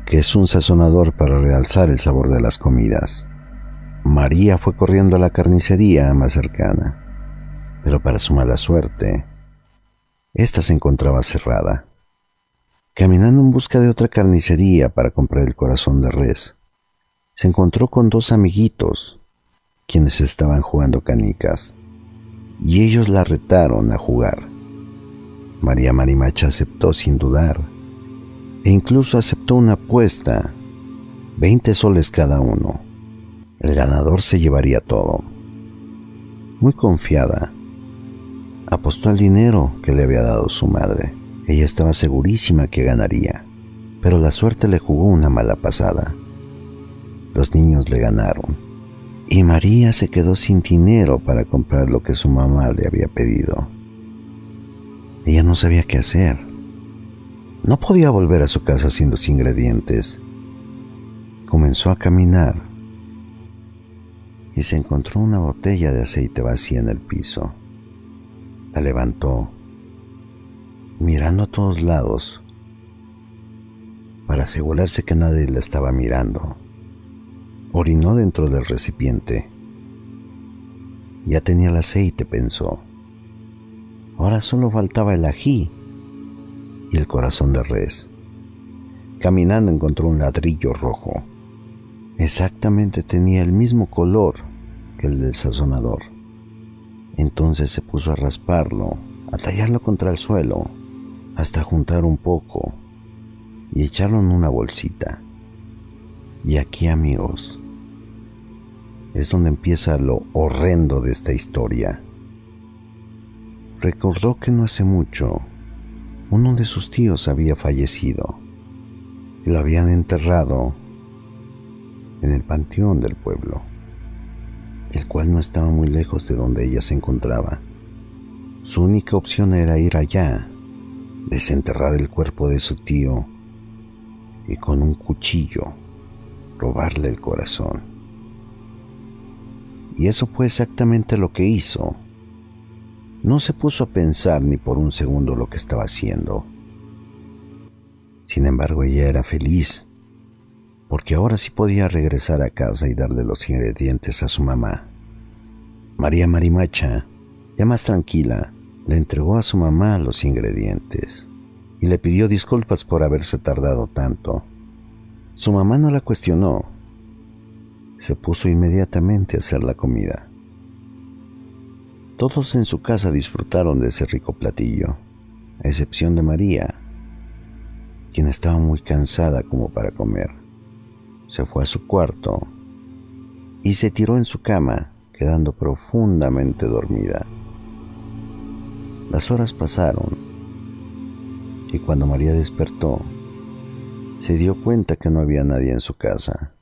que es un sazonador para realzar el sabor de las comidas. María fue corriendo a la carnicería más cercana, pero para su mala suerte, esta se encontraba cerrada. Caminando en busca de otra carnicería para comprar el corazón de res, se encontró con 2 amiguitos, quienes estaban jugando canicas, y ellos la retaron a jugar. María Marimacha aceptó sin dudar, e incluso aceptó una apuesta, 20 soles cada uno. El ganador se llevaría todo. Muy confiada, apostó el dinero que le había dado su madre. Ella estaba segurísima que ganaría, pero la suerte le jugó una mala pasada. Los niños le ganaron, y María se quedó sin dinero para comprar lo que su mamá le había pedido. Ella no sabía qué hacer. No podía volver a su casa sin los ingredientes. Comenzó a caminar y se encontró una botella de aceite vacía en el piso. La levantó, mirando a todos lados para asegurarse que nadie la estaba mirando. Orinó dentro del recipiente. Ya tenía el aceite, pensó. Ahora solo faltaba el ají y el corazón de res. Caminando encontró un ladrillo rojo. Exactamente tenía el mismo color que el del sazonador. Entonces se puso a rasparlo, a tallarlo contra el suelo, hasta juntar un poco y echarlo en una bolsita. Y aquí, amigos, es donde empieza lo horrendo de esta historia. Recordó que no hace mucho uno de sus tíos había fallecido y lo habían enterrado en el panteón del pueblo, el cual no estaba muy lejos de donde ella se encontraba. Su única opción era ir allá, desenterrar el cuerpo de su tío y con un cuchillo robarle el corazón. Y eso fue exactamente lo que hizo. No se puso a pensar ni por un segundo lo que estaba haciendo. Sin embargo, ella era feliz, porque ahora sí podía regresar a casa y darle los ingredientes a su mamá. María Marimacha, ya más tranquila, le entregó a su mamá los ingredientes y le pidió disculpas por haberse tardado tanto. Su mamá no la cuestionó. Se puso inmediatamente a hacer la comida. Todos en su casa disfrutaron de ese rico platillo, a excepción de María, quien estaba muy cansada como para comer. Se fue a su cuarto y se tiró en su cama, quedando profundamente dormida. Las horas pasaron y cuando María despertó, se dio cuenta que no había nadie en su casa.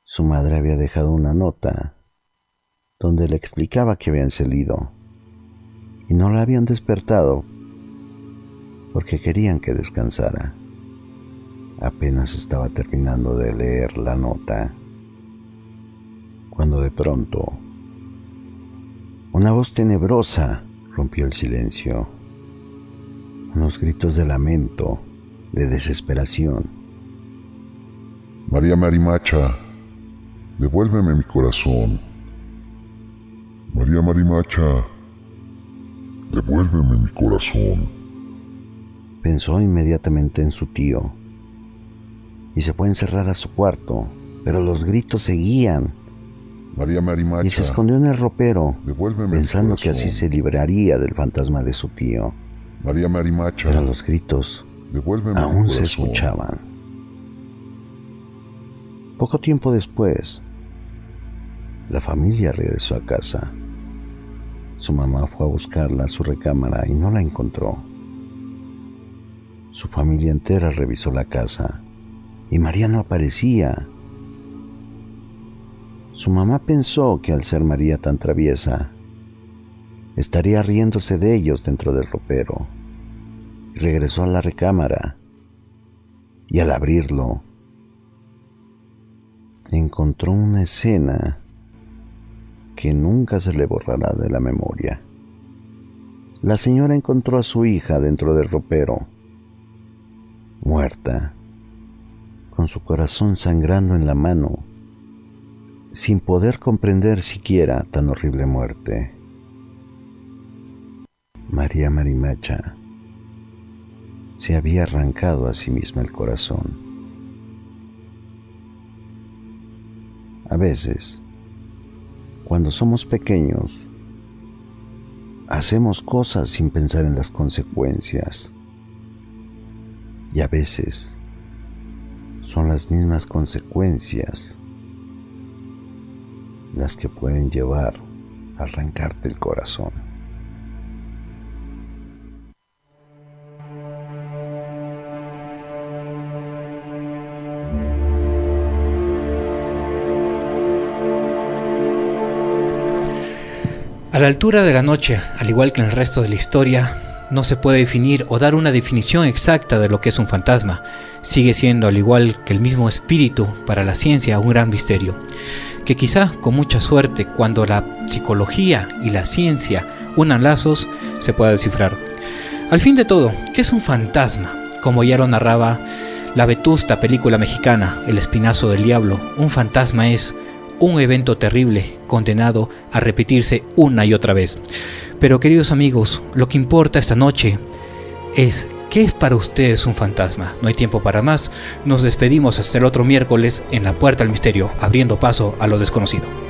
Su madre había dejado una nota donde le explicaba que habían salido y no la habían despertado porque querían que descansara. Apenas estaba terminando de leer la nota cuando de pronto una voz tenebrosa rompió el silencio. Unos gritos de lamento, de desesperación. María Marimacha, devuélveme mi corazón. María Marimacha, devuélveme mi corazón. Pensó inmediatamente en su tío y se fue a encerrar a su cuarto, pero los gritos seguían. María Marimacha, y se escondió en el ropero, pensando mi que así se libraría del fantasma de su tío. María Marimacha, pero los gritos aún se escuchaban. Poco tiempo después, la familia regresó a casa. Su mamá fue a buscarla a su recámara y no la encontró. Su familia entera revisó la casa y María no aparecía. Su mamá pensó que al ser María tan traviesa, estaría riéndose de ellos dentro del ropero. Regresó a la recámara y al abrirlo, encontró una escena que nunca se le borrará de la memoria. La señora encontró a su hija dentro del ropero, muerta, con su corazón sangrando en la mano, sin poder comprender siquiera tan horrible muerte. María Marimacha se había arrancado a sí misma el corazón. A veces, cuando somos pequeños, hacemos cosas sin pensar en las consecuencias. Y a veces, son las mismas consecuencias las que pueden llevar a arrancarte el corazón. A la altura de la noche, al igual que en el resto de la historia, no se puede definir o dar una definición exacta de lo que es un fantasma. Sigue siendo, al igual que el mismo espíritu, para la ciencia un gran misterio, que quizá con mucha suerte, cuando la psicología y la ciencia unan lazos, se pueda descifrar. Al fin de todo, ¿qué es un fantasma? Como ya lo narraba la vetusta película mexicana El Espinazo del Diablo, un fantasma es un evento terrible, condenado a repetirse una y otra vez. Pero queridos amigos, lo que importa esta noche es ¿qué es para ustedes un fantasma? No hay tiempo para más. Nos despedimos hasta el otro miércoles en La Puerta al Misterio, abriendo paso a lo desconocido.